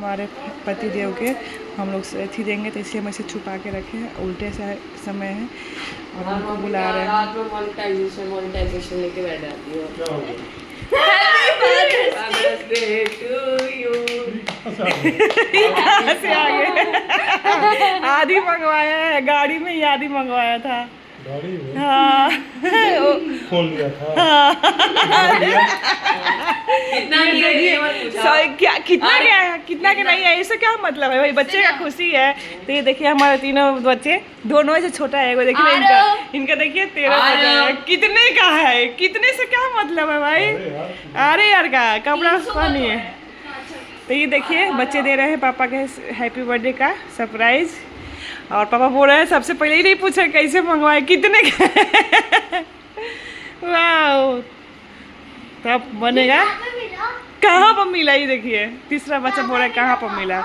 हमारे पति देव के हम लोग अथी देंगे, तो इसलिए हम इसे छुपा के रखे हैं। उल्टे समय है और हमको बुला रहे हैं। रात में मोनेटाइजेशन लेके बैठ जाती हो। कहाँ से आ गए? आधी मंगवाया है, गाड़ी में ही आधी मंगवाया था। गाड़ी में? हाँ खोल लिया था। कितना के नहीं है, इससे क्या मतलब है भाई? बच्चे का खुशी है। तो ये देखिए हमारे तीनों बच्चे, दोनों से छोटा है, वो देखिए इनका देखिए 13 कितने का है, कितने से क्या मतलब है भाई? अरे यार का कपड़ा पानी है। तो ये देखिए बच्चे दे रहे हैं पापा के हैप्पी बर्थडे का सरप्राइज, और पापा बोल रहे हैं सबसे पहले ही नहीं पूछे कैसे मंगवाए, कितने का। वाह, तब बनेगा। कहाँ पर मिला? ये देखिए तीसरा बच्चा बोल रहा है कहाँ पर मिला।